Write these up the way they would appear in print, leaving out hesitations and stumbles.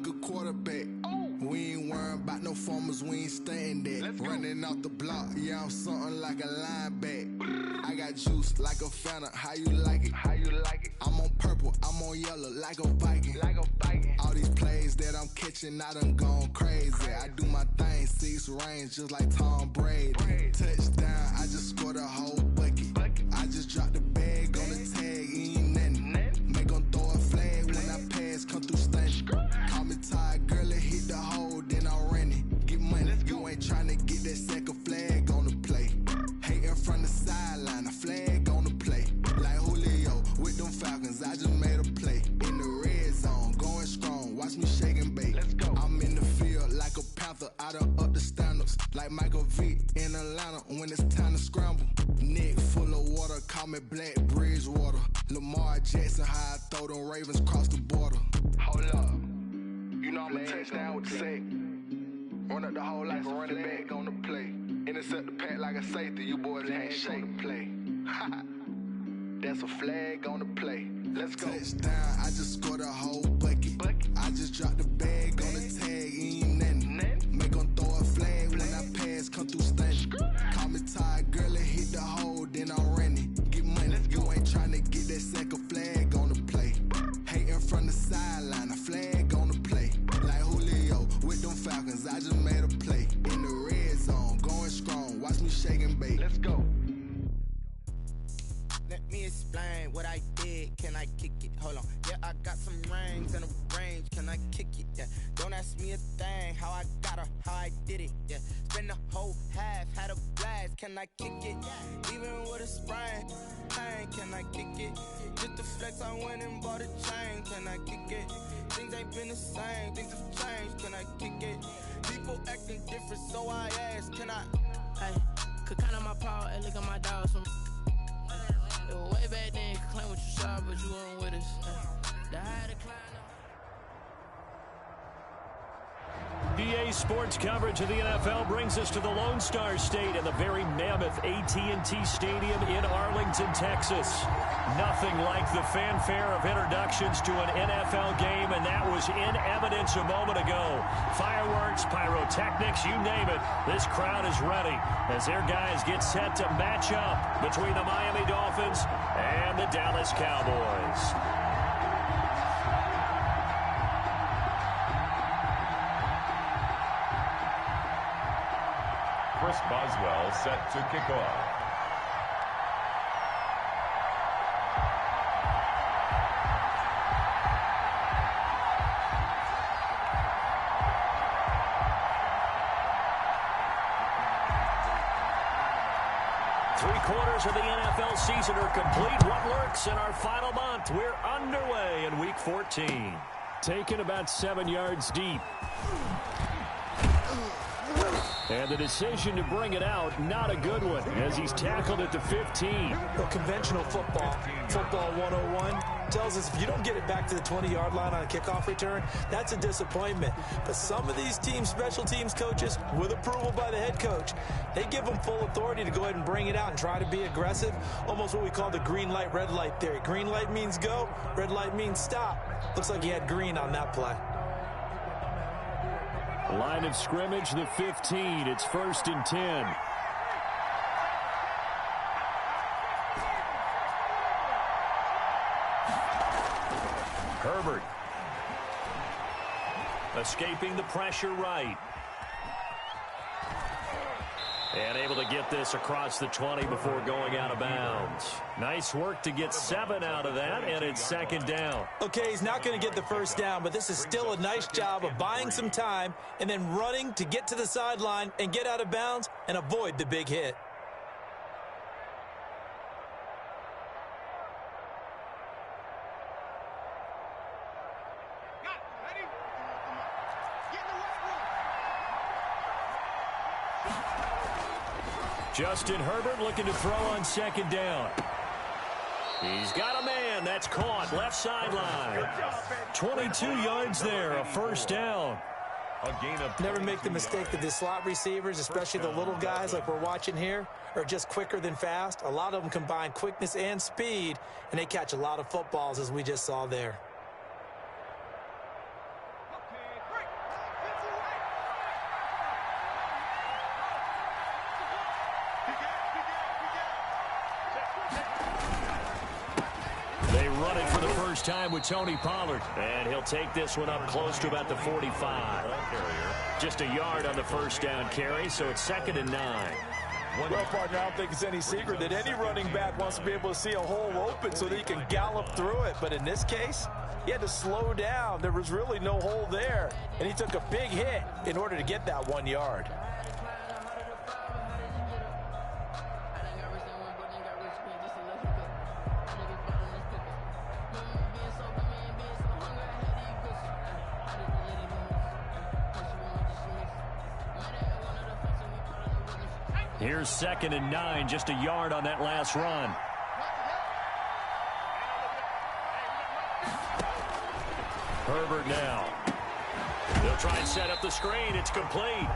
like a quarterback. We ain't worrying about no formers, we ain't staying there. Running off the block, yeah, I'm something like a linebacker. I got juice like a Fanta, how you like it? I'm on purple, I'm on yellow like a Viking. All these plays that I'm catching, I done gone crazy. I do my thing, 6 range just like Tom Brady. Touchdown, I just scored a whole bucket. I just dropped the bag on the tag, ain't nothing. Make 'em throw a flag when I pass, come through stunning. Call me tired, girl, it hit the hole, then I ran it. Get money, you ain't tryna get that second flag on the play. Hating from the sideline, a flag on the play. Like Julio with them Falcons, I just made a play. In the red zone, going strong, watch me shake and bake. I'm in the field like a panther, I done up the standards. Like Michael Vick in Atlanta when it's time to scramble. Neck full of water, call me Black Bridgewater. Lamar Jackson, how I throw them Ravens cross the border. Hold up, you know I'm a touchdown with the sack. Run up the whole life, run it back on the play. Intercept the pack like a safety, you boys ain't shake the play. That's a flag on the play. Let's go. Touchdown, I just scored a whole bucket. I just dropped the bag on the tag, ain't nothing. Make 'em throw a flag when I pass, come through stunning. Call me tired, girl, it hit the hole, then I ran it. Get money, you ain't tryna get that second flag on the play. Hating from the sideline, a flag on the play. Like Julio with them Falcons, I just made a play. In the red zone, going strong, watch me shake and bake. Let's go. Let me explain what I did. Can I kick it? Hold on. Yeah, I got some rings and a range. Can I kick it? Yeah. Don't ask me a thing. How I got her, how I did it. Yeah. Spend the whole half, had a blast. Can I kick it? Even with a sprain. Hey, can I kick it? Just to flex, I went and bought a chain. Can I kick it? Things ain't been the same. Things have changed. Can I kick it? People acting different, so I asked. Can I? Hey, could count on my power and look at my dogs from. Way back then, claim what you saw, but you weren't with us. The high decline. PA Sports coverage of the NFL brings us to the Lone Star State and the very mammoth AT&T Stadium in Arlington, Texas. Nothing like the fanfare of introductions to an NFL game, and that was in evidence a moment ago. Fireworks, pyrotechnics, you name it. This crowd is ready as their guys get set to match up between the Miami Dolphins and the Dallas Cowboys. Chris Boswell set to kick off. Three-quarters of the NFL season are complete. What works in our final month? We're underway in Week 14. Taken about 7 yards deep. And the decision to bring it out, not a good one, as he's tackled at the 15. Well, conventional football 101, tells us if you don't get it back to the 20-yard line on a kickoff return, that's a disappointment. But some of these teams, special teams coaches, with approval by the head coach, they give them full authority to go ahead and bring it out and try to be aggressive, almost what we call the green light, red light theory. Green light means go, red light means stop. Looks like he had green on that play. Line of scrimmage, the 15. It's 1st and 10. Herbert. Escaping the pressure right. And able to get this across the 20 before going out of bounds. Nice work to get 7 out of that, and it's 2nd down. Okay, he's not going to get the first down, but this is still a nice job of buying some time and then running to get to the sideline and get out of bounds and avoid the big hit. Justin Herbert looking to throw on 2nd down. He's got a man. That's caught. Left sideline. 22 yards there. A 1st down. Never make the mistake that the slot receivers, especially the little guys like we're watching here, are just quicker than fast. A lot of them combine quickness and speed, and they catch a lot of footballs, as we just saw there. the first time with Tony Pollard. And he'll take this one up close to about the 45. Just a yard on the first down carry, so it's 2nd and 9. Well, partner, I don't think it's any secret that any running back wants to be able to see a hole open so that he can gallop through it. But in this case, he had to slow down. There was really no hole there, and he took a big hit in order to get that 1 yard. Here's 2nd and 9, just a yard on that last run. Herbert now. They'll try and set up the screen. It's complete.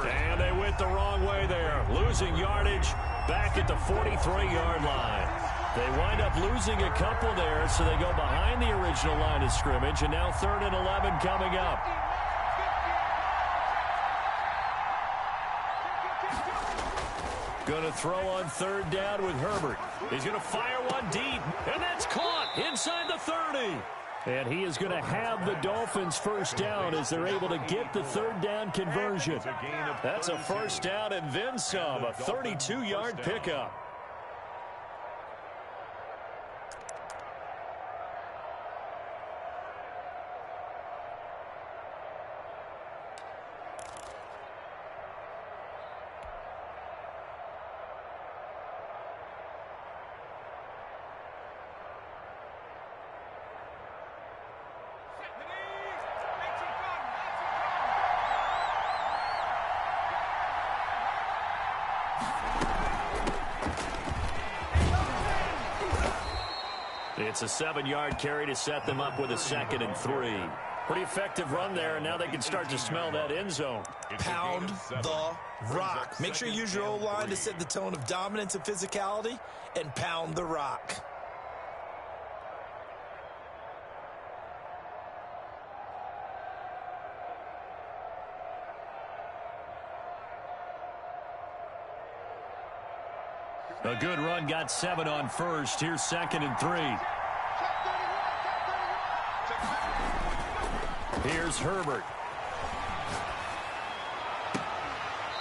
And they went the wrong way there. Losing yardage back at the 43-yard line. They wind up losing a couple there, so they go behind the original line of scrimmage, and now 3rd and 11 coming up. Going to throw on 3rd down with Herbert. He's going to fire one deep, and that's caught inside the 30. And he is going to have the Dolphins first down as they're able to get the 3rd down conversion. That's a first down and then some, a 32-yard pickup. It's a 7-yard carry to set them up with a 2nd and 3. Pretty effective run there, and now they can start to smell that end zone. Pound the rock. Make sure you use your O-line to set the tone of dominance and physicality, and pound the rock. A good run, got 7 on first. Here's 2nd and 3. Here's Herbert.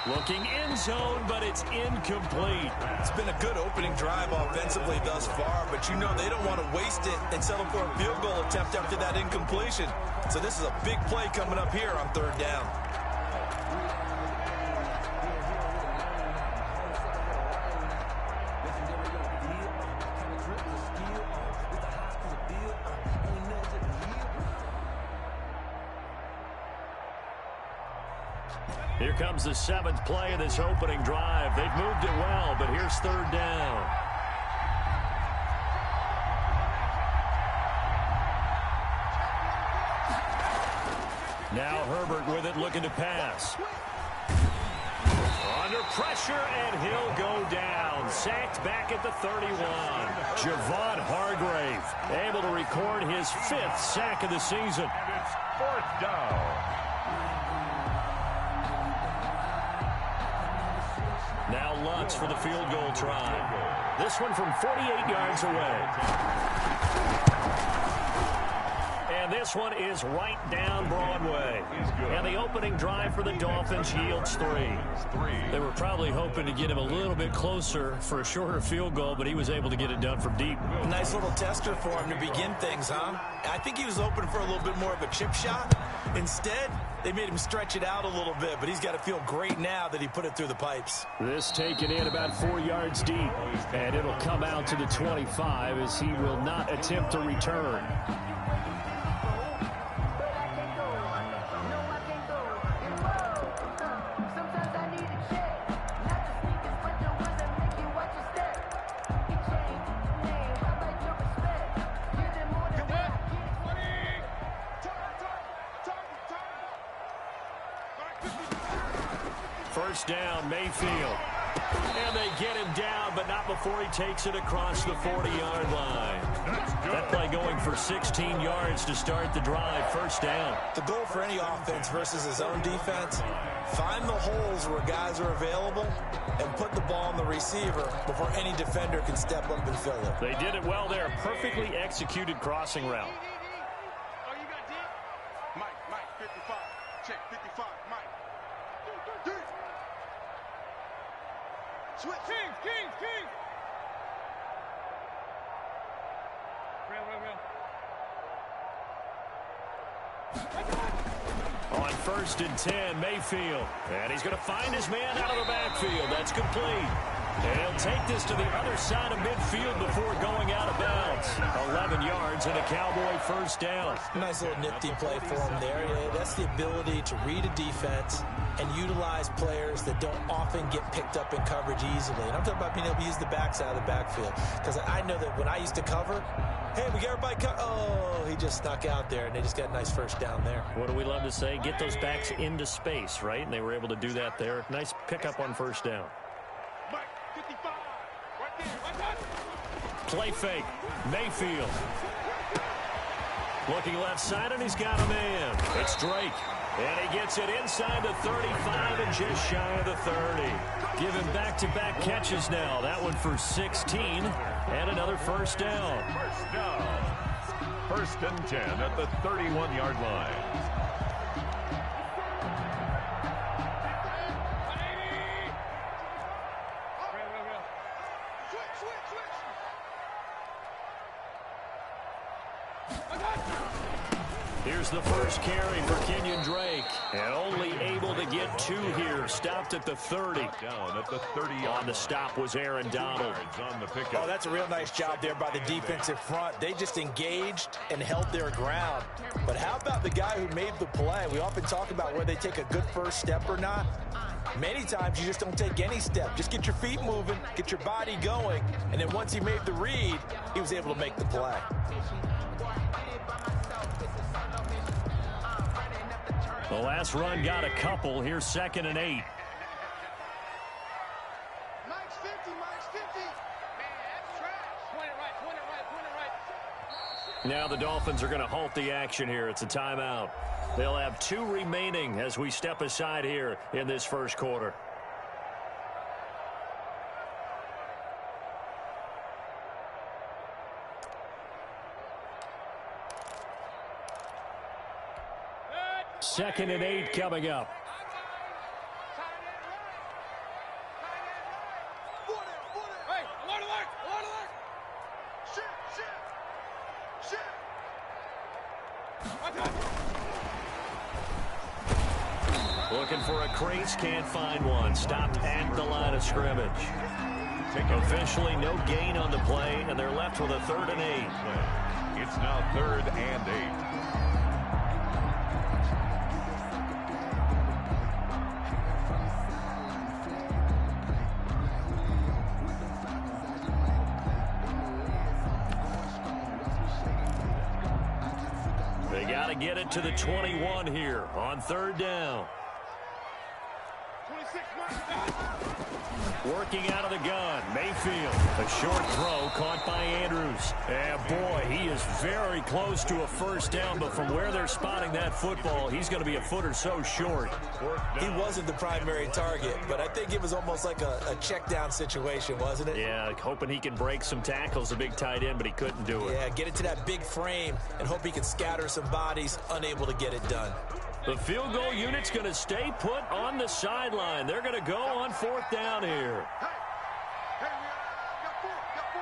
Looking end zone, but it's incomplete. It's been a good opening drive offensively thus far, but you know they don't want to waste it and settle for a field goal attempt after that incompletion. So this is a big play coming up here on 3rd down. Here comes the 7th play of this opening drive. They've moved it well, but here's 3rd down. Now Herbert with it, looking to pass. Under pressure, and he'll go down. Sacked back at the 31. Javon Hargrave able to record his 5th sack of the season. And it's 4th down. Now Lutz for the field goal try. This one from 48 yards away. And this one is right down Broadway. And the opening drive for the Dolphins yields 3. They were probably hoping to get him a little bit closer for a shorter field goal, but he was able to get it done from deep. Nice little tester for him to begin things, huh? I think he was open for a little bit more of a chip shot. Instead, they made him stretch it out a little bit, but he's got to feel great now that he put it through the pipes. This taken in about 4 yards deep, and it'll come out to the 25 as he will not attempt to return. First down, Mayfield. And they get him down, but not before he takes it across the 40-yard line. That play going for 16 yards to start the drive. First down. The goal for any offense versus his own defense, find the holes where guys are available and put the ball on the receiver before any defender can step up and fill it. They did it well there. Perfectly executed crossing route. Mike, 55. Check, 55, Mike. Switch. King. On 1st and 10, Mayfield. And he's going to find his man out of the backfield. That's complete. And he'll take this to the other side of midfield before going out of bounds. 11 yards and a Cowboy first down. Nice little nifty play for him there. Yeah, that's the ability to read a defense and utilize players that don't often get picked up in coverage easily. And I'm talking about being able to use the backside of the backfield. Because I know that when I used to cover, hey, we got everybody oh, he just snuck out there, and they just got a nice first down there. What do we love to say? Get those backs into space, right? And they were able to do that there. Nice pickup on first down. Mike, 55. Right there. Play fake. Mayfield. Looking left side, and he's got a man. It's Drake. And he gets it inside the 35 and just shy of the 30. Giving back-to-back catches now. That one for 16 and another first down. First and 10 at the 31-yard line. Here's the first carry for Kenyon Drake. And only able to get 2 here. Stopped at the 30. Down at the 30. On the stop was Aaron Donald. On the pickup. Oh, that's a real nice job there by the defensive front. They just engaged and held their ground. But how about the guy who made the play? We often talk about whether they take a good first step or not. Many times you just don't take any step. Just get your feet moving, get your body going, and then once he made the read, he was able to make the play. The last run got a couple. Here's 2nd and 8. Mike's 50. Man, that's trash. Point it right. Now the Dolphins are going to halt the action here. It's a timeout. They'll have 2 remaining as we step aside here in this first quarter. Second and 8 coming up. Hey, alert! Shit! Looking for a crease, can't find one. Stopped at the line of scrimmage. Officially no gain on the play, and they're left with a 3rd and 8. It's now 3rd and 8. They got to get it to the 21 here on 3rd down. 26, Working out of the gun, Mayfield. A short throw caught by Andrews. And boy, he is very close to a first down, but from where they're spotting that football, he's going to be a foot or so short. He wasn't the primary target, but I think it was almost like a check down situation, wasn't it? Yeah, hoping he can break some tackles, a big tight end, but he couldn't do it. Yeah, get it to that big frame and hope he can scatter some bodies, unable to get it done. The field goal unit's going to stay put on the sideline. They're going to go on 4th down here. Hey, we got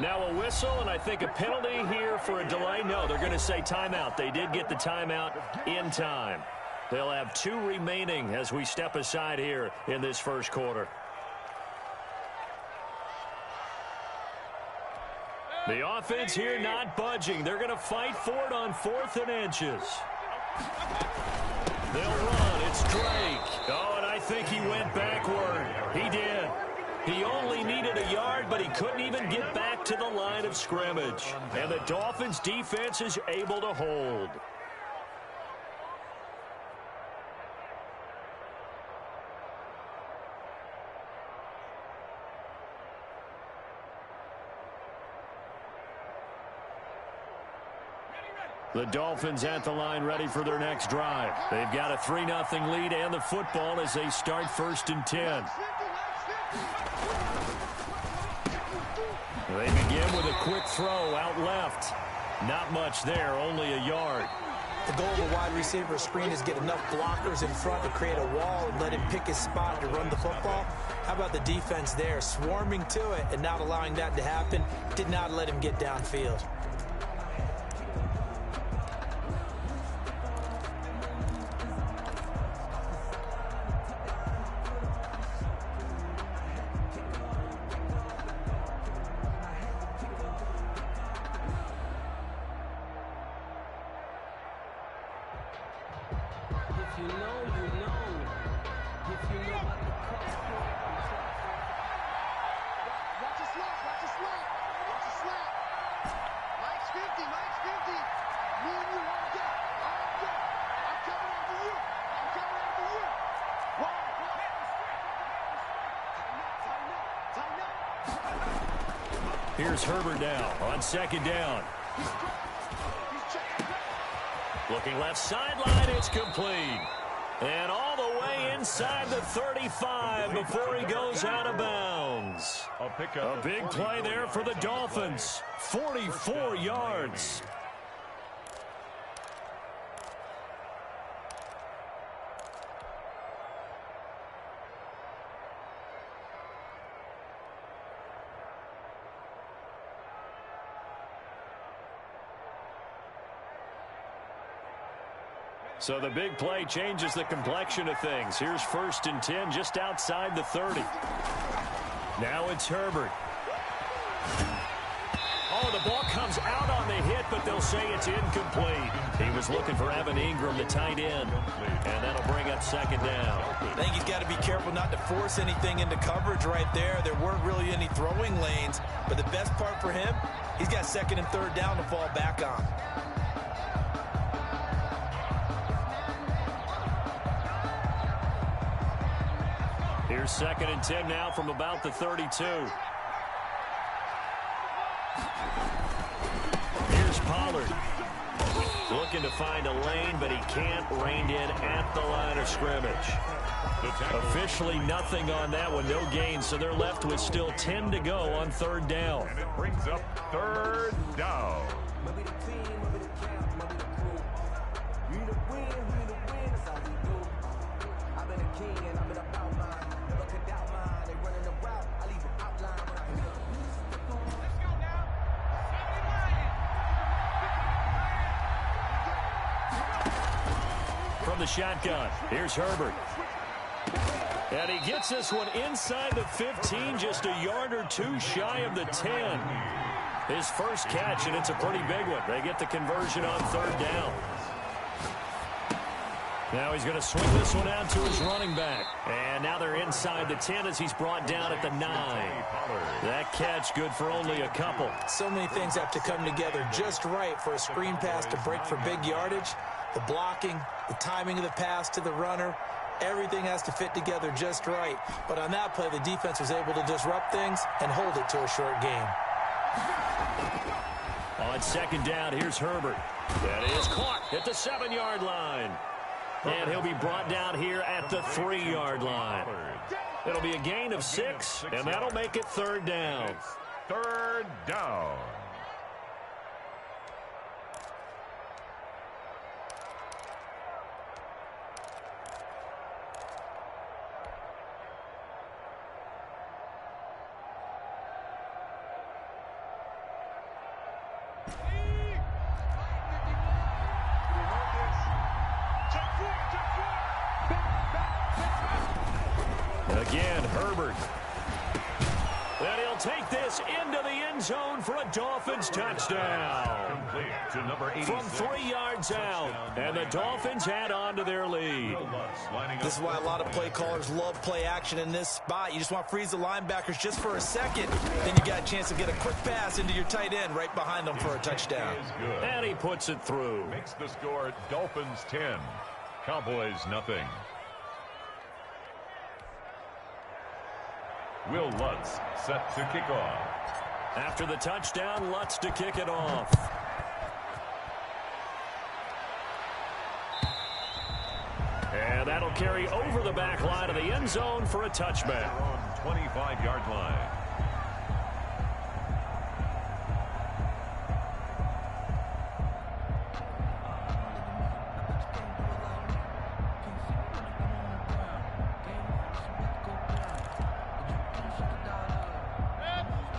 4 down. Now a whistle, and I think a penalty here for a delay. No, they're going to say timeout. They did get the timeout in time. They'll have 2 remaining as we step aside here in this first quarter. The offense here not budging. They're going to fight for it on 4th and inches. They'll run. It's Drake. Oh, and I think he went backward. He did. He only needed a yard, but he couldn't even get back to the line of scrimmage. And the Dolphins' defense is able to hold. The Dolphins at the line ready for their next drive. They've got a 3-0 lead and the football as they start 1st and 10. They begin with a quick throw out left. Not much there, only a yard. The goal of a wide receiver screen is get enough blockers in front to create a wall and let him pick his spot to run the football. How about the defense there, swarming to it and not allowing that to happen? Did not let him get downfield. Here's Herbert now on 2nd down. Looking left sideline, it's complete. And all the way inside the 35 before he goes out of bounds. A big play there for the Dolphins. 44 yards. So the big play changes the complexion of things. Here's 1st and 10 just outside the 30. Now it's Herbert. Oh, the ball comes out on the hit, but they'll say it's incomplete. He was looking for Evan Ingram, the tight end, and that'll bring up 2nd down. I think he's got to be careful not to force anything into coverage right there. There weren't really any throwing lanes, but the best part for him, he's got 2nd and 3rd down to fall back on. Here's 2nd and 10 now from about the 32. Here's Pollard. Looking to find a lane, but he can't. Reined in at the line of scrimmage. Officially nothing on that one, no gain, so they're left with still 10 to go on 3rd down. And it brings up 3rd down. From the shotgun, here's Herbert. And he gets this one inside the 15, just a yard or two shy of the 10. His first catch, and it's a pretty big one. They get the conversion on 3rd down. Now he's going to swing this one out to his running back. And now they're inside the 10 as he's brought down at the 9. That catch good for only a couple. So many things have to come together just right for a screen pass to break for big yardage. The blocking, the timing of the pass to the runner, everything has to fit together just right. But on that play, the defense was able to disrupt things and hold it to a short game. On 2nd down, here's Herbert. That is caught at the 7-yard line. And he'll be brought down here at the 3-yard line. It'll be a gain of 6, and that'll make it 3rd down. 3rd down. Again, Herbert. And he'll take this into the end zone for a Dolphins touchdown. Complete to number 86. From 3 yards out. And the Dolphins add on to their lead. This is why a lot of play callers love play action in this spot. You just want to freeze the linebackers just for a second. Then you got a chance to get a quick pass into your tight end right behind them for a touchdown. And he puts it through. Makes the score Dolphins 10. Cowboys nothing. Will Lutz set to kick off. After the touchdown, Lutz to kick it off. And that'll carry over the back line of the end zone for a touchback. On 25-yard line.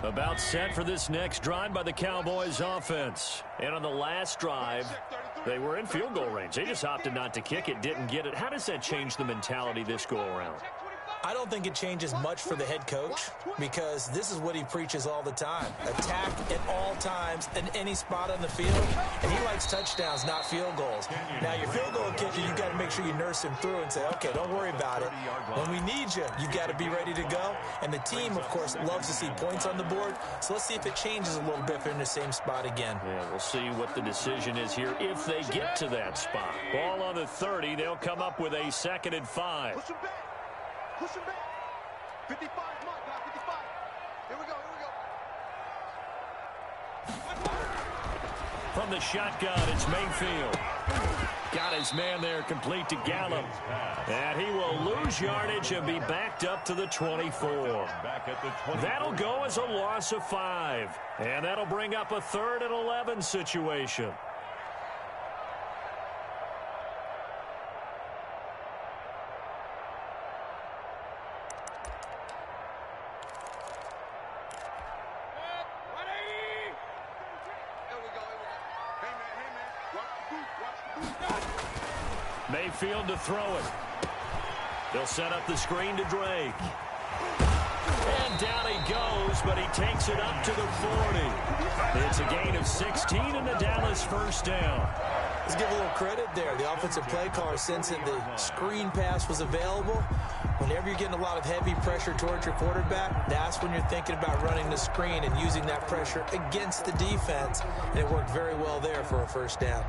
About set for this next drive by the Cowboys offense. And on the last drive, they were in field goal range. They just opted not to kick it, didn't get it. How does that change the mentality this go around? I don't think it changes much for the head coach because this is what he preaches all the time. Attack at all times in any spot on the field, and he likes touchdowns, not field goals. Now, your field goal kicker, you've got to make sure you nurse him through and say, okay, don't worry about it. When we need you, you've got to be ready to go. And the team, of course, loves to see points on the board, so let's see if it changes a little bit if they're in the same spot again. Yeah, we'll see what the decision is here if they get to that spot. Ball on the 30, they'll come up with a 2nd and 5. Push him back. Push him back. 55, come on, guys, 55. Here we go, here we go. From the shotgun, it's Mayfield. Got his man there complete to Gallup. And he will lose yardage and be backed up to the 24. That'll go as a loss of 5. And that'll bring up a 3rd and 11 situation. Mayfield to throw it. They'll set up the screen to Drake. And down he goes, but he takes it up to the 40. It's a gain of 16 and the Dallas first down. Let's give a little credit there. The offensive play caller, since the screen pass was available, whenever you're getting a lot of heavy pressure towards your quarterback, that's when you're thinking about running the screen and using that pressure against the defense. And it worked very well there for a first down.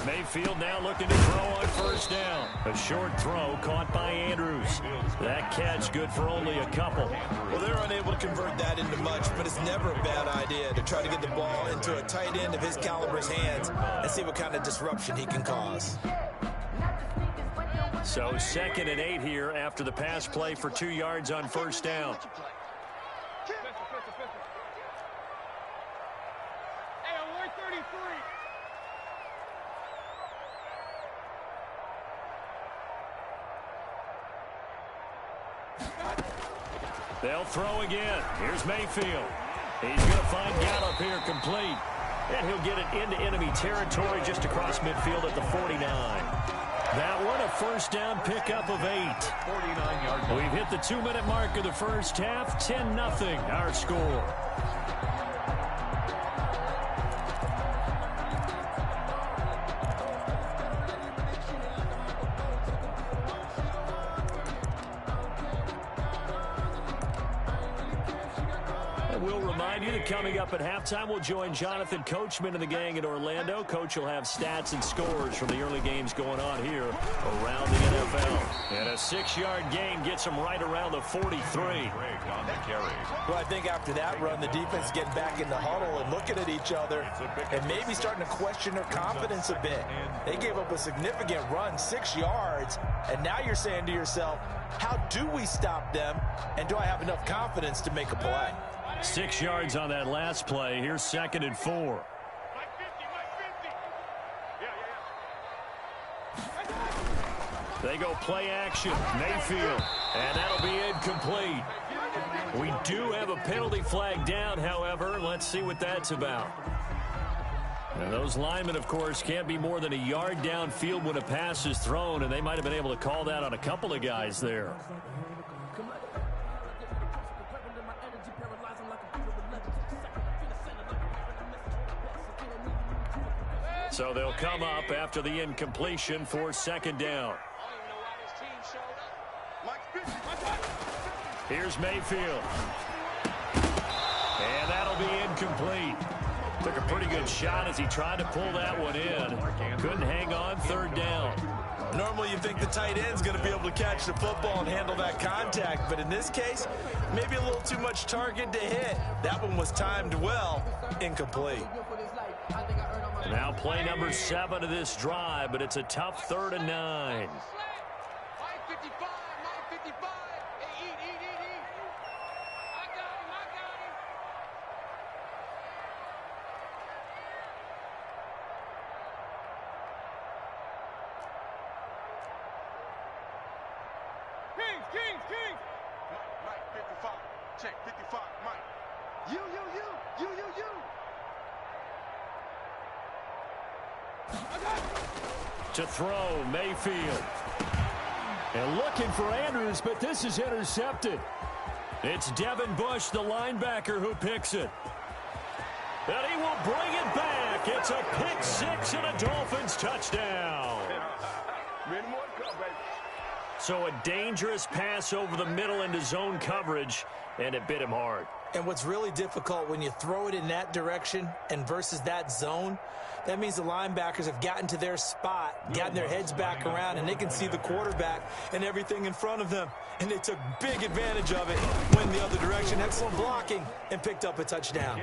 Mayfield now looking to throw on first down. A short throw caught by Andrews. That catch good for only a couple. Well, they're unable to convert that into much, but it's never a bad idea to try to get the ball into a tight end of his caliber's hands and see what kind of disruption he can cause. So 2nd and 8 here after the pass play for 2 yards on first down. They'll throw again. Here's Mayfield. He's going to find Gallup here complete. And he'll get it into enemy territory just across midfield at the 49. That one a first down pickup of 8. 49-yard. We've hit the 2-minute mark of the first half. 10-0 our score. We'll remind you that coming up at halftime, we'll join Jonathan Coachman and the gang in Orlando. Coach will have stats and scores from the early games going on here around the NFL. And a 6-yard gain gets him right around the 43. Well, I think after that run, the defense getting back in the huddle and looking at each other and maybe starting to question their confidence a bit. They gave up a significant run, 6 yards, and now you're saying to yourself, how do we stop them, and do I have enough confidence to make a play? 6 yards on that last play. Here's 2nd and 4. They go play action. Mayfield. And that'll be incomplete. We do have a penalty flag down, however. Let's see what that's about. And those linemen, of course, can't be more than a yard downfield when a pass is thrown, and they might have been able to call that on a couple of guys there. So they'll come up after the incompletion for second down. Here's Mayfield. And that'll be incomplete. Took a pretty good shot as he tried to pull that one in. Couldn't hang on, third down. Normally you think the tight end's going to be able to catch the football and handle that contact, but in this case, maybe a little too much target to hit. That one was timed well, incomplete. Now play number 7 of this drive, but it's a tough 3rd and 9. Kings. Mike, 55. Check, 55. Mike. You. To throw, Mayfield. And looking for Andrews, but this is intercepted. It's Devin Bush, the linebacker, who picks it. And he will bring it back. It's a pick 6 and a Dolphins touchdown. So a dangerous pass over the middle into zone coverage, and it bit him hard. And what's really difficult when you throw it in that direction and versus that zone, that means the linebackers have gotten to their spot, gotten their heads back around, and they can see the quarterback and everything in front of them. And they took big advantage of it, went the other direction, excellent blocking, and picked up a touchdown.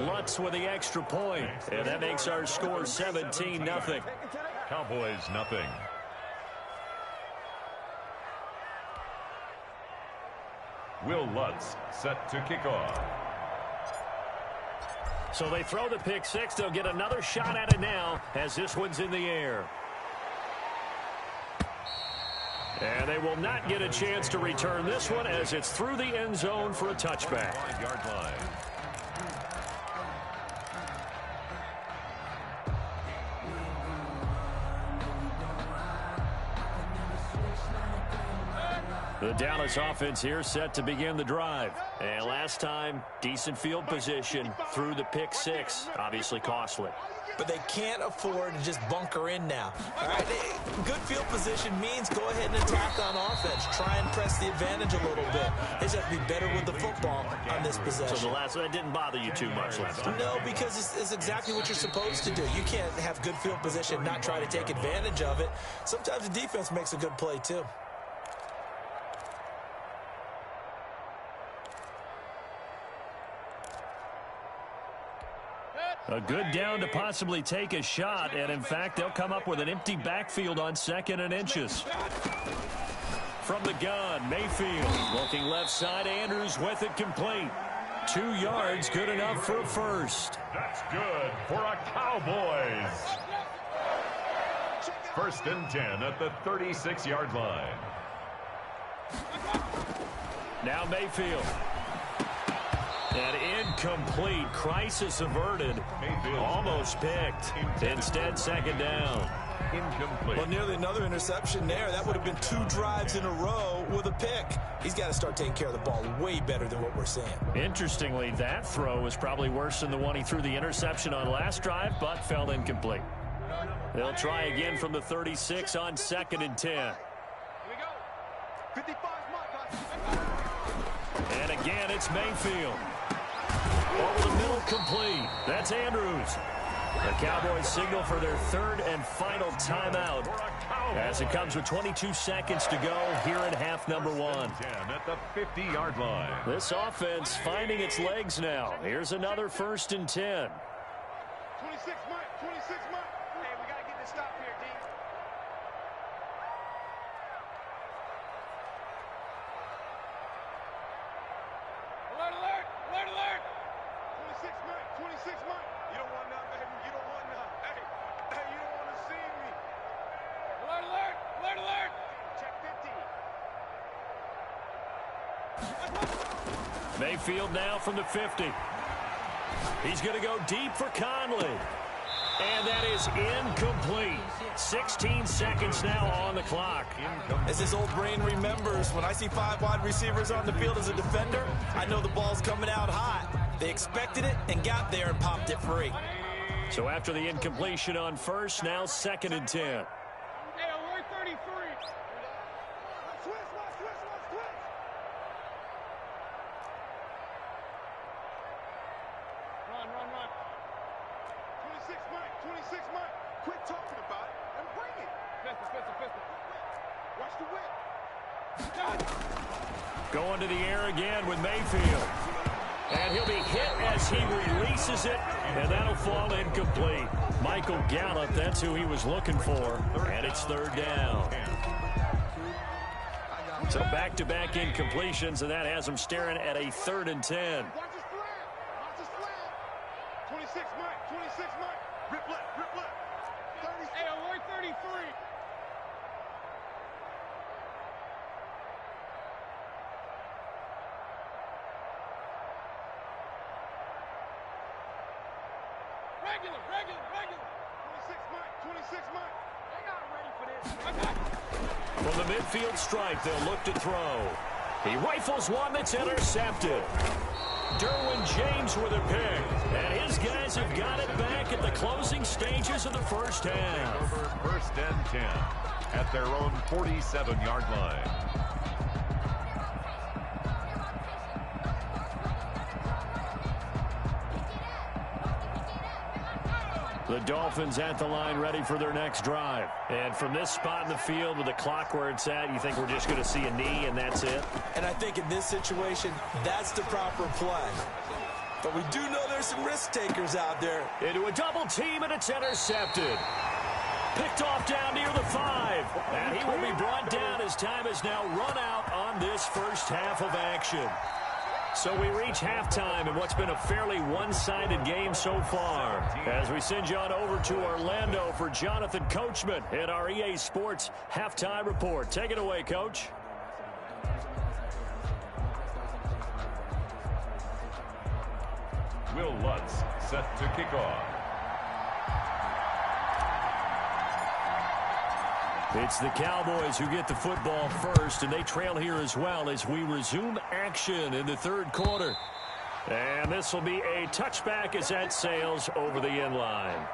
Lutz with the extra point, and that makes our score 17-0. Cowboys nothing. Will Lutz set to kick off. So they throw the pick 6. They'll get another shot at it now as this one's in the air. And they will not get a chance to return this one as it's through the end zone for a touchback. 5-yard line. The Dallas offense here set to begin the drive. And last time, decent field position through the pick 6. Obviously costly. But they can't afford to just bunker in now. All right, good field position means go ahead and attack on offense. Try and press the advantage a little bit. They just have to be better with the football on this possession. So the last one didn't bother you too much last time? No, because it's exactly what you're supposed to do. You can't have good field position and not try to take advantage of it. Sometimes the defense makes a good play too. A good down to possibly take a shot, and in fact, they'll come up with an empty backfield on 2nd and inches. From the gun, Mayfield looking left side. Andrews with it complete. 2 yards, good enough for a first. That's good for a Cowboys. 1st and 10 at the 36-yard line. Now Mayfield. And incomplete. Crisis averted. Almost picked. Instead, 2nd down. Incomplete. Well, nearly another interception there. That would have been 2 drives in a row with a pick. He's got to start taking care of the ball way better than what we're seeing. Interestingly, that throw was probably worse than the one he threw the interception on last drive, but fell incomplete. They'll try again from the 36 on 2nd and 10. Here we go. 55 And again, it's Mayfield. Over the middle, complete. That's Andrews. The Cowboys signal for their 3rd and final timeout as it comes with 22 seconds to go here in half number 1. 10 at the 50-yard line. This offense finding its legs now. Here's another 1st and 10. 26 Mike. Hey, we got to get this stop here, D. Alert. 26 Mike. You don't want none, baby. You don't want none. Hey, you don't want to see me. Alert. Alert, alert! Check 50. Mayfield now from the 50. He's going to go deep for Conley. And that is incomplete. 16 seconds now on the clock. As his old brain remembers, when I see 5 wide receivers on the field as a defender, I know the ball's coming out hot. They expected it and got there and popped it free. So after the incompletion on first, now 2nd and 10. Hey, alert 33. Switch. Run. 26 Mike. Quit talking about it and bring it. Pistol. Watch the whip. Going to the air again with Mayfield. And he'll be hit as he releases it, and that'll fall incomplete. Michael Gallup, that's who he was looking for, and it's 3rd down. So back-to-back incompletions, and that has him staring at a 3rd and 10. Watch the slam. 26 Mike. Rip left. 30. Hey, alert 33. Regular. 26 Mike. They not ready for this. From the midfield stripe, they'll look to throw. He rifles one that's intercepted. Derwin James with a pick. And his guys have got it back at the closing stages of the first half. 1st and 10 at their own 47-yard line. The Dolphins at the line ready for their next drive. And from this spot in the field with the clock where it's at, you think we're just going to see a knee and that's it? And I think in this situation, that's the proper play. But we do know there's some risk takers out there. Into a double team, and it's intercepted. Picked off down near the 5. And he will be brought down as time has now run out on this first half of action. So we reach halftime in what's been a fairly one-sided game so far. As we send you on over to Orlando for Jonathan Coachman in our EA Sports Halftime Report. Take it away, Coach. Will Lutz set to kick off. It's the Cowboys who get the football first, and they trail here as well as we resume action in the 3rd quarter. And this will be a touchback as that sails over the end line.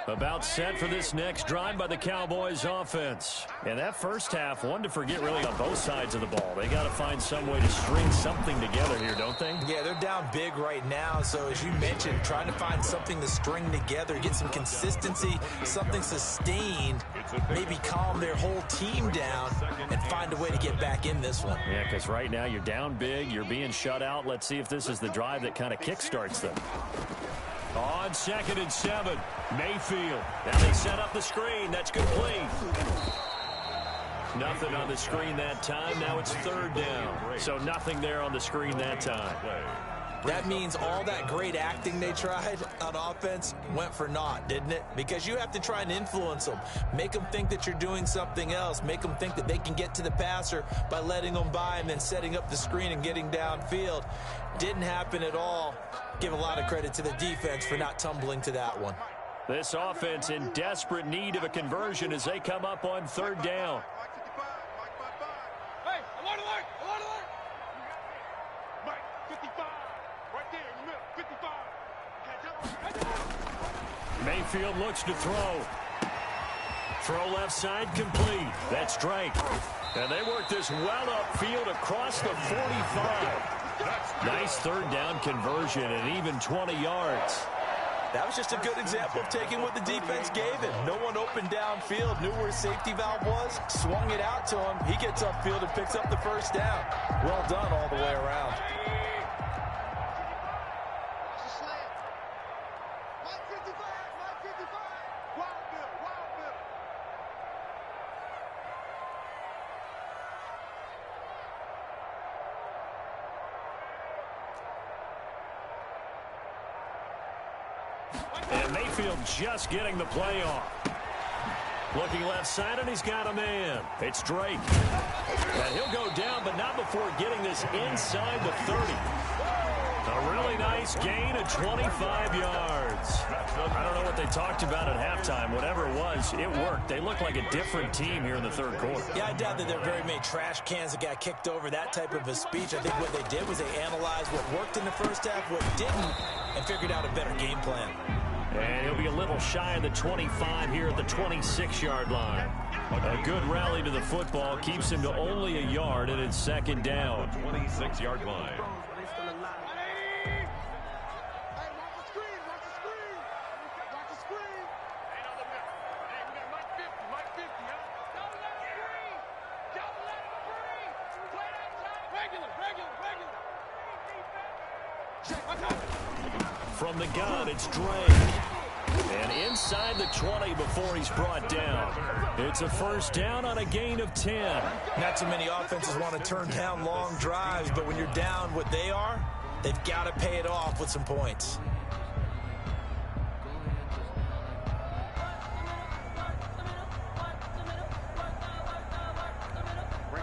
About set for this next drive by the Cowboys offense. And that first half, one to forget really on both sides of the ball. They got to find some way to string something together here, don't they? Yeah, they're down big right now. So as you mentioned, trying to find something to string together, get some consistency, something sustained, maybe calm their whole team down and find a way to get back in this one. Yeah, because right now you're down big, you're being shut out. Let's see if this is the drive that kind of kickstarts them. On 2nd and 7, Mayfield. Now they set up the screen. That's complete. Nothing on the screen that time. Now it's 3rd down. So nothing there on the screen that time. That means all that great acting they tried on offense went for naught, didn't it? Because you have to try and influence them. Make them think that you're doing something else. Make them think that they can get to the passer by letting them by and then setting up the screen and getting downfield. Didn't happen at all. Give a lot of credit to the defense for not tumbling to that one. This offense in desperate need of a conversion as they come up on 3rd down. Hey, alert! Mike, 55. Right there in the middle, 55. Mayfield looks to throw. Throw left side complete. That's Drake. And they work this well upfield across the 45. Nice 3rd down conversion and even 20 yards. That was just a good example of taking what the defense gave him. No one open downfield, knew where his safety valve was, swung it out to him. He gets upfield and picks up the 1st down. Well done all the way around. And Mayfield just getting the play off. Looking left side, and he's got a man. It's Drake. And he'll go down, but not before getting this inside the 30. A really nice gain of 25 yards. I don't know what they talked about at halftime. Whatever it was, it worked. They look like a different team here in the third quarter. Yeah, I doubt that there are very many trash cans that got kicked over, that type of a speech. I think what they did was they analyzed what worked in the first half, what didn't, and figured out a better game plan. And he'll be a little shy of the 25 here at the 26-yard line. A good rally to the football keeps him to only a yard, and it's second down. 26-yard line. From the gun, it's Drake. And inside the 20 before he's brought down. It's a first down on a gain of 10. Not too many offenses want to turn down long drives, but when you're down what they are, they've got to pay it off with some points.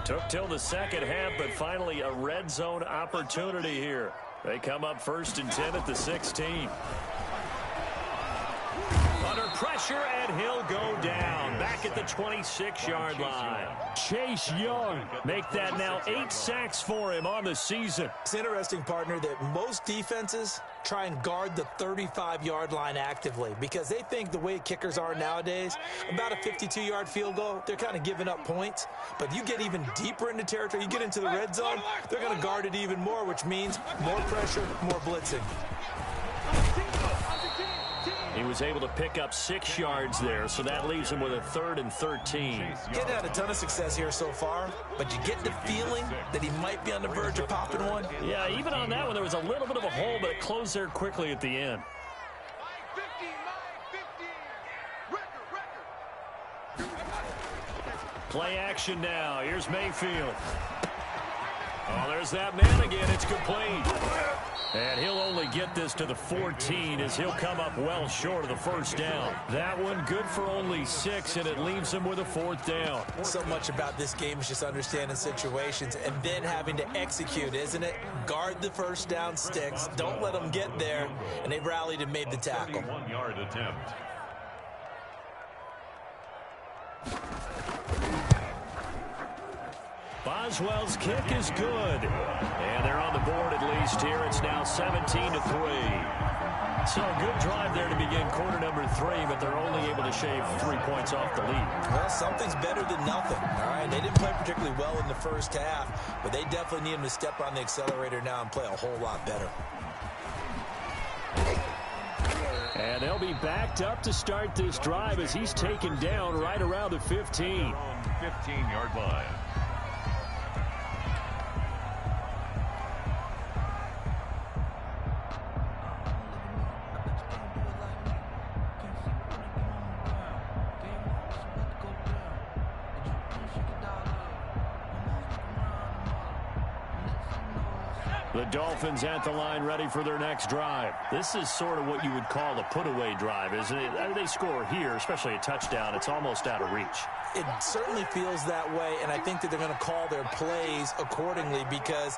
Took till the second half, but finally a red zone opportunity here. They come up first and 10 at the 16. Under pressure, and he'll go down. Back at the 26-yard line. Chase Young make that now 8 sacks for him on the season. It's interesting, partner, that most defenses try and guard the 35-yard line actively because they think the way kickers are nowadays, about a 52-yard field goal, they're kind of giving up points. But you get even deeper into territory, you get into the red zone, they're going to guard it even more, which means more pressure, more blitzing. He was able to pick up 6 yards there, so that leaves him with a 3rd and 13. Getting had a ton of success here so far, but you get the feeling that he might be on the verge of popping one. Yeah, even on that one, there was a little bit of a hole, but it closed there quickly at the end. Play action now. Here's Mayfield. Oh, there's that man again. It's complete. And he'll only get this to the 14 as he'll come up well short of the first down. That one good for only 6, and it leaves him with a 4th down. So much about this game is just understanding situations and then having to execute, isn't it? Guard the first down sticks. Don't let them get there. And they've rallied and made the tackle. 1-yard attempt. Boswell's kick is good. And they're on the board at least here. It's now 17-3. So a good drive there to begin quarter number 3, but they're only able to shave 3 points off the lead. Well, something's better than nothing. All right, they didn't play particularly well in the first half, but they definitely need him to step on the accelerator now and play a whole lot better. And they'll be backed up to start this drive as he's taken down right around the 15. 15-yard line. The Dolphins at the line ready for their next drive. This is sort of what you would call a put-away drive, isn't it? They score here, especially a touchdown. It's almost out of reach. It certainly feels that way, and I think that they're going to call their plays accordingly because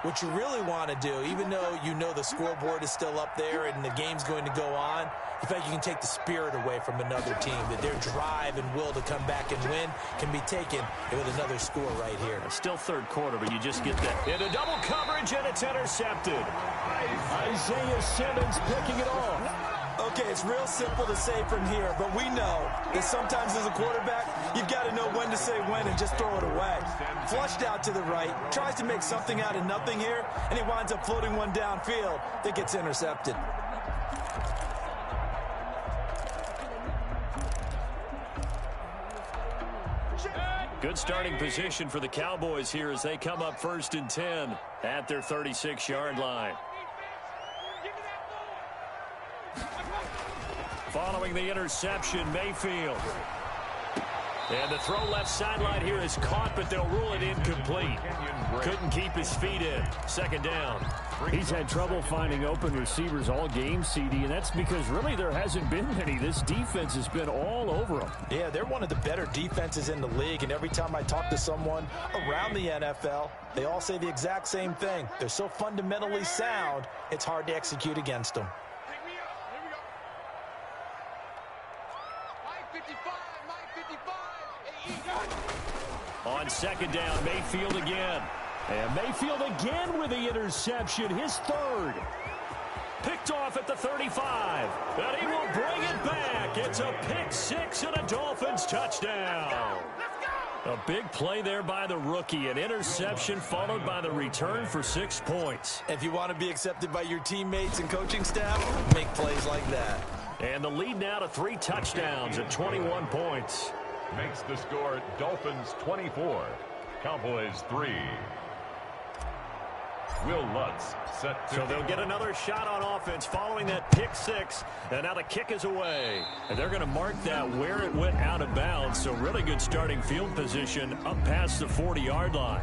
what you really want to do, even though you know the scoreboard is still up there and the game's going to go on, in fact, you can take the spirit away from another team, that their drive and will to come back and win can be taken with another score right here. It's still third quarter, but you just get that. Into double coverage, and it's intercepted. Isaiah Simmons picking it off. Okay, it's real simple to say from here, but we know that sometimes as a quarterback, you've got to know when to say when and just throw it away. Flushed out to the right, tries to make something out of nothing here, and he winds up floating one downfield that gets intercepted. Good starting position for the Cowboys here as they come up first and 10 at their 36-yard line. Following the interception, Mayfield. And the throw left sideline here is caught, but they'll rule it incomplete. Couldn't keep his feet in. Second down. He's had trouble finding open receivers all game, CD, and that's because really there hasn't been many. This defense has been all over them. Yeah, they're one of the better defenses in the league, and every time I talk to someone around the NFL, they all say the exact same thing. They're so fundamentally sound, it's hard to execute against them. On second down, Mayfield again. And Mayfield again with the interception, his third. Picked off at the 35. And he will bring it back. It's a pick six and a Dolphins touchdown. A big play there by the rookie. An interception followed by the return for 6 points. If you want to be accepted by your teammates and coaching staff, make plays like that. And the lead now to 3 touchdowns at 21 points. Makes the score Dolphins 24, Cowboys 3. Will Lutz set to... So they'll get another shot on offense following that pick six. And now the kick is away. And they're going to mark that where it went out of bounds. So really good starting field position up past the 40-yard line.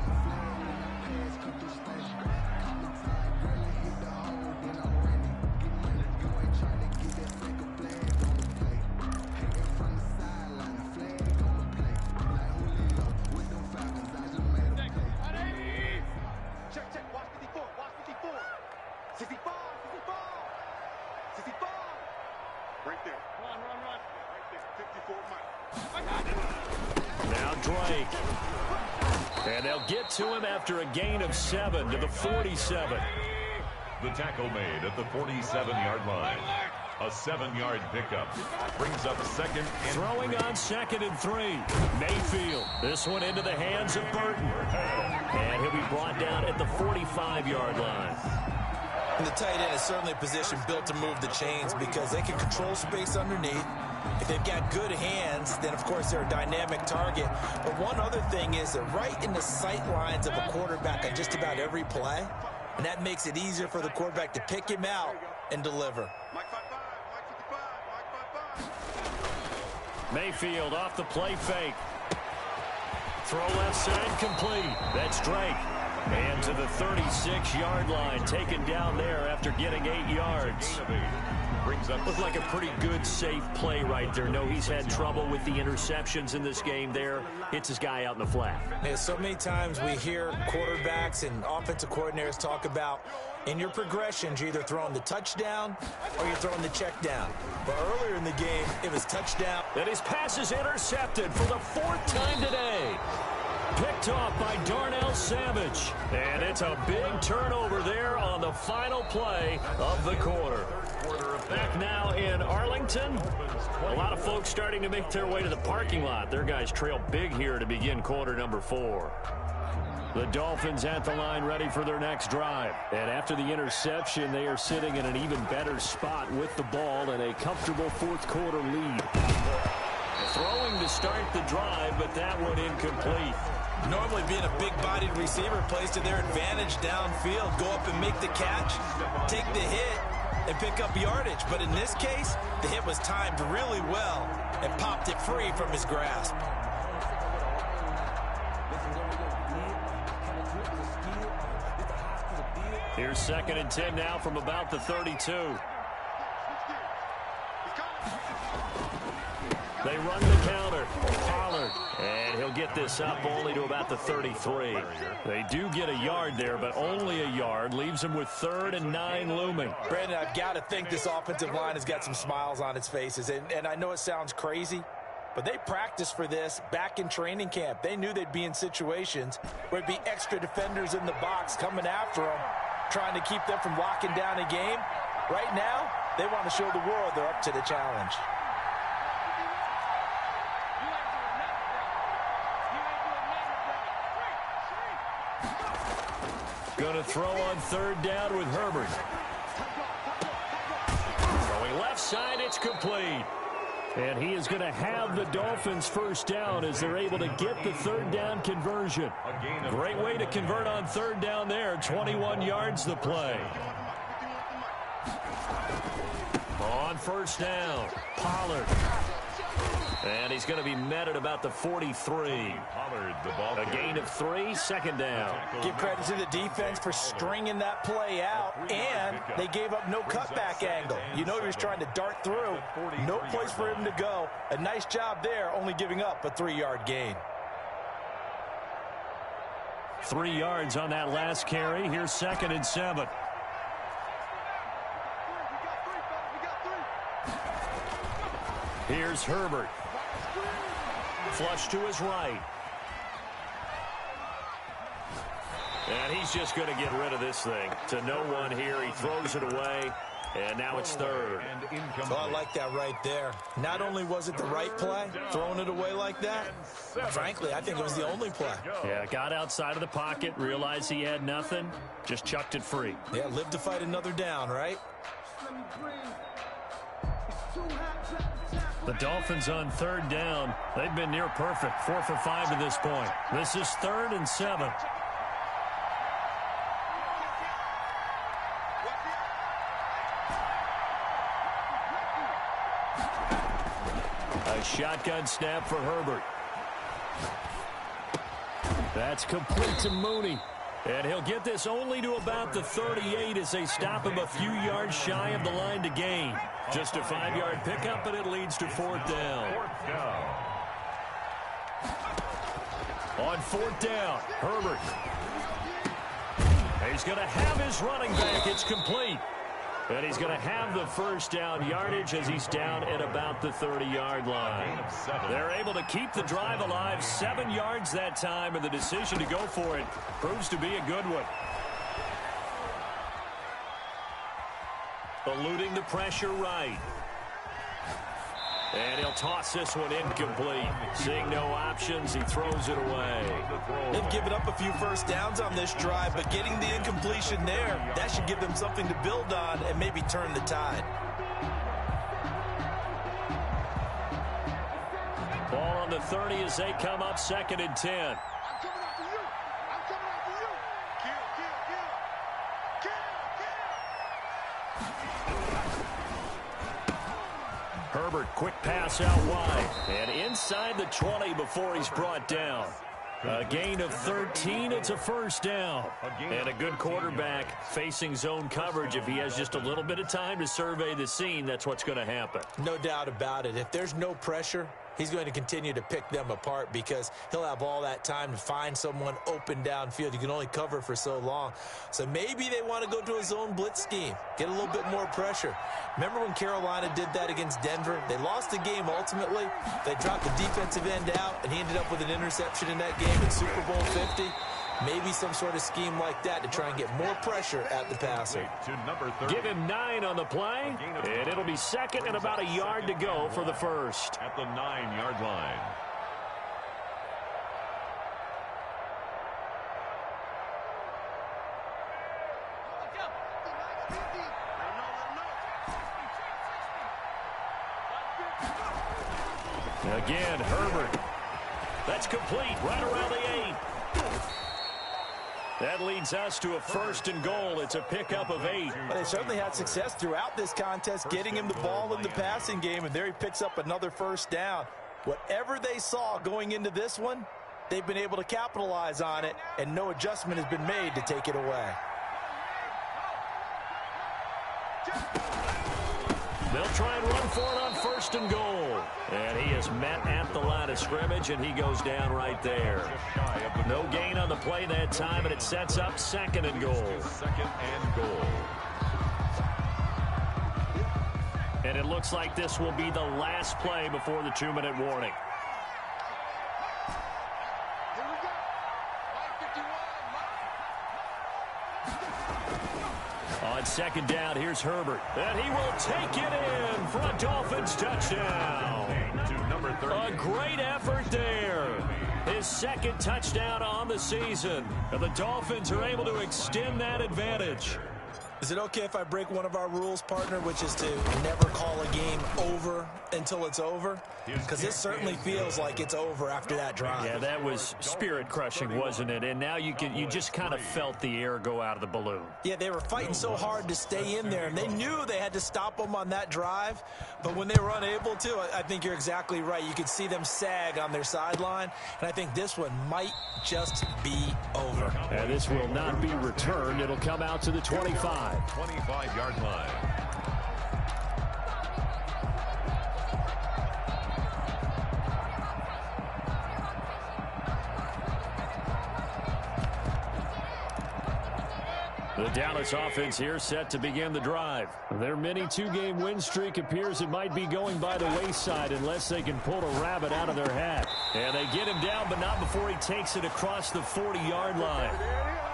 To him after a gain of 7 to the 47. The tackle made at the 47-yard line. A 7-yard pickup brings up second and throwing 3. On 2nd and 3. Mayfield. This one into the hands of Burton. And he'll be brought down at the 45-yard line. And the tight end is certainly a position built to move the chains because they can control space underneath. If they've got good hands, then, of course, they're a dynamic target. But one other thing is they're right in the sight lines of a quarterback on just about every play, and that makes it easier for the quarterback to pick him out and deliver. Mayfield off the play fake. Throw left side complete. That's Drake. And to the 36-yard line, taken down there after getting 8 yards. Looked like a pretty good, safe play right there. No, he's had trouble with the interceptions in this game there. Hits his guy out in the flat. Yeah, so many times we hear quarterbacks and offensive coordinators talk about in your progressions, you're either throwing the touchdown or you're throwing the check down. But earlier in the game, it was touchdown. And his pass is intercepted for the 4th time today. Picked off by Darnell Savage. And it's a big turnover there on the final play of the quarter. Back now in Arlington. A lot of folks starting to make their way to the parking lot. Their guys trail big here to begin quarter number 4. The Dolphins at the line ready for their next drive. And after the interception, they are sitting in an even better spot with the ball and a comfortable 4th quarter lead. Throwing to start the drive, but that one incomplete. Normally being a big-bodied receiver plays to their advantage downfield. Go up and make the catch, take the hit, and pick up yardage. But in this case, the hit was timed really well and popped it free from his grasp. Here's 2nd and 10 now from about the 32. They run the counter. Pollard. And he'll get this up only to about the 33. They do get a yard there, but only a yard. Leaves them with 3rd and 9 looming. Brandon, I've got to think this offensive line has got some smiles on its faces. And I know it sounds crazy, but they practiced for this back in training camp. They knew they'd be in situations where it'd be extra defenders in the box coming after them, trying to keep them from locking down a game. Right now, they want to show the world they're up to the challenge. Going to throw on 3rd down with Herbert. Throwing left side, it's complete. And he is going to have the Dolphins' 1st down as they're able to get the 3rd down conversion. Great way to convert on 3rd down there. 21 yards the play. On 1st down, Pollard. And he's going to be met at about the 43. A gain of 3, second down. Give credit to the defense for stringing that play out, and they gave up no cutback angle. You know he was trying to dart through. No place for him to go. A nice job there, only giving up a 3-yard gain. 3 yards on that last carry. Here's 2nd and 7. Here's Herbert. Flush to his right. And he's just going to get rid of this thing. To no one here. He throws it away. And now it's 3rd. So I like that right there. Not only was it the right play, throwing it away like that, frankly, I think it was the only play. Yeah, got outside of the pocket, realized he had nothing, just chucked it free. Yeah, live to fight another down, right? The Dolphins on 3rd down. They've been near perfect, 4 for 5 to this point. This is 3rd and 7. A shotgun snap for Herbert. That's complete to Mooney. And he'll get this only to about the 38 as they stop him a few yards shy of the line to gain. Just a 5-yard pickup, and it leads to 4th down. On 4th down, Herbert. He's going to have his running back. It's complete. And he's going to have the first down yardage as he's down at about the 30-yard line. They're able to keep the drive alive, 7 yards that time, and the decision to go for it proves to be a good one. Eluding the pressure right. And he'll toss this one incomplete. Seeing no options, he throws it away. They've given up a few first downs on this drive, but getting the incompletion there, that should give them something to build on and maybe turn the tide. Ball on the 30 as they come up 2nd and 10. Herbert, quick pass out wide. And inside the 20 before he's brought down. A gain of 13. It's a first down. And a good quarterback facing zone coverage. If he has just a little bit of time to survey the scene, that's what's going to happen. No doubt about it. If there's no pressure, he's going to continue to pick them apart because he'll have all that time to find someone open downfield. You can only cover for so long. So maybe they want to go to a zone blitz scheme, get a little bit more pressure. Remember when Carolina did that against Denver? They lost the game ultimately. They dropped the defensive end out, and he ended up with an interception in that game in Super Bowl 50. Maybe some sort of scheme like that to try and get more pressure at the passer. Give him 9 on the play, and it'll be 2nd and about a yard to go for the first. At the 9-yard line. Again, Herbert. That's complete right around the 8. That leads us to a 1st and goal. It's a pickup of 8. Well, they certainly had success throughout this contest, getting him the ball in the passing game, and there he picks up another first down. Whatever they saw going into this one, they've been able to capitalize on it, and no adjustment has been made to take it away. They'll try and run for it on 1st and goal. And he is met at the line of scrimmage, and he goes down right there. No gain on the play that time, and it sets up 2nd and goal. 2nd and goal. And it looks like this will be the last play before the 2-minute warning. On 2nd down, here's Herbert. And he will take it in for a Dolphins touchdown. A great effort there. His 2nd touchdown on the season. And the Dolphins are able to extend that advantage. Is it okay if I break one of our rules, partner, which is to never call a game over until it's over? Because this certainly feels like it's over after that drive. Yeah, that was spirit-crushing, wasn't it? And now you just kind of felt the air go out of the balloon. Yeah, they were fighting so hard to stay in there, and they knew they had to stop them on that drive. But when they were unable to, I think you're exactly right. You could see them sag on their sideline, and I think this one might just be over. And this will not be returned. It'll come out to the 25. 25-yard line. The Dallas offense here set to begin the drive. Their mini two-game win streak appears it might be going by the wayside unless they can pull a rabbit out of their hat. And they get him down, but not before he takes it across the 40-yard line.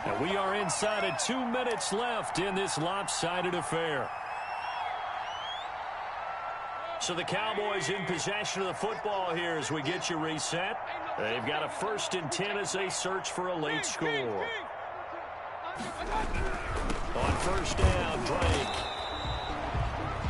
And we are inside of 2 minutes left in this lopsided affair. So the Cowboys in possession of the football here as we get you reset. They've got a 1st and 10 as they search for a late score. On 1st down, Drake.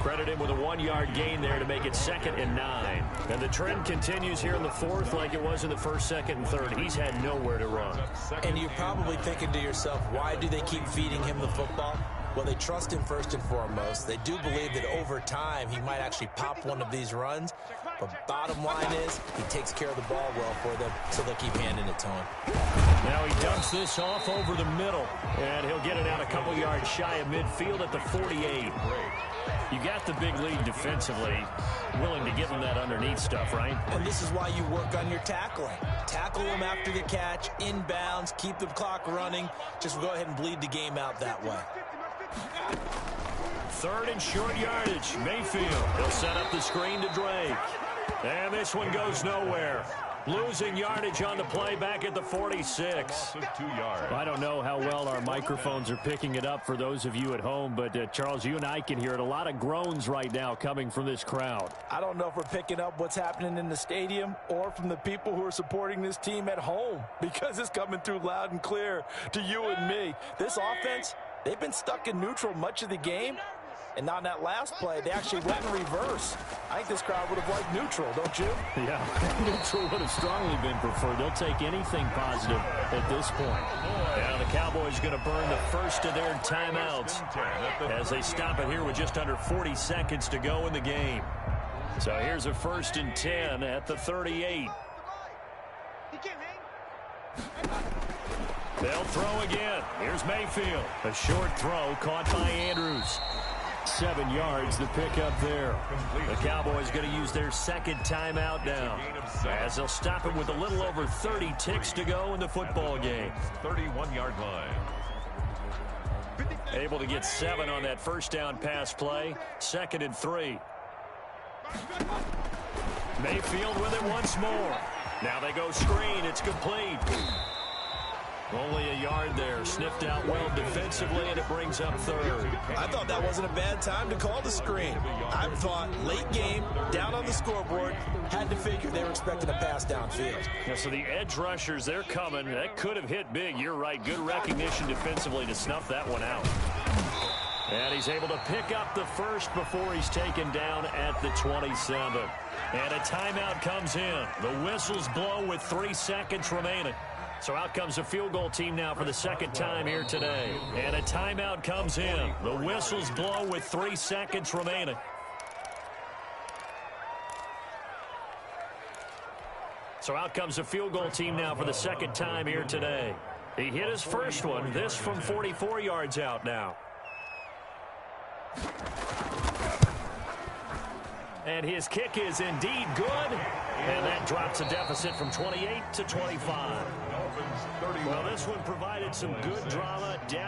Credit him with a 1-yard gain there to make it 2nd and 9. And the trend continues here in the 4th like it was in the 1st, 2nd, and 3rd. He's had nowhere to run. And you're probably thinking to yourself, why do they keep feeding him the football? Well, they trust him first and foremost. They do believe that over time he might actually pop one of these runs. But bottom line is he takes care of the ball well for them, so they'll keep handing it to him. Now he dumps this off over the middle, and he'll get it out a couple yards shy of midfield at the 48. You got the big lead defensively, willing to give him that underneath stuff, right? And this is why you work on your tackling. Tackle them after the catch, inbounds, keep the clock running. Just go ahead and bleed the game out that way. 3rd and short yardage. Mayfield. He'll set up the screen to Drake. And this one goes nowhere. Losing yardage on the play back at the 46. 2 yards. I don't know how well our microphones are picking it up for those of you at home, but Charles, you and I can hear it. A lot of groans right now coming from this crowd. I don't know if we're picking up what's happening in the stadium or from the people who are supporting this team at home, because it's coming through loud and clear to you and me. This offense, they've been stuck in neutral much of the game. And on that last play, they actually went in reverse. I think this crowd would have liked neutral, don't you? Yeah, neutral would have strongly been preferred. They'll take anything positive at this point. Now the Cowboys going to burn the first of their timeouts as they stop it here with just under 40 seconds to go in the game. So here's a 1st and 10 at the 38. They'll throw again. Here's Mayfield. A short throw caught by Andrews. 7 yards the pickup there. The Cowboys going to use their 2nd timeout now, as they'll stop it with a little over 30 ticks to go in the football game. 31-yard line. Able to get 7 on that 1st down pass play. 2nd and 3. Mayfield with it once more. Now they go screen. It's complete. Only a yard there. Sniffed out well defensively, and it brings up 3rd. I thought that wasn't a bad time to call the screen. I thought late game, down on the scoreboard, had to figure they were expecting a pass downfield. Yeah, so the edge rushers, they're coming. That could have hit big. You're right. Good recognition defensively to snuff that one out. And he's able to pick up the 1st before he's taken down at the 27. And a timeout comes in. The whistles blow with 3 seconds remaining. So out comes the field goal team now for the 2nd time here today. And a timeout comes in. The whistles blow with 3 seconds remaining. So out comes the field goal team now for the 2nd time here today. He hit his first one. This from 44 yards out now. And his kick is indeed good. And that drops a deficit from 28 to 25. Well, this one provided some good drama down.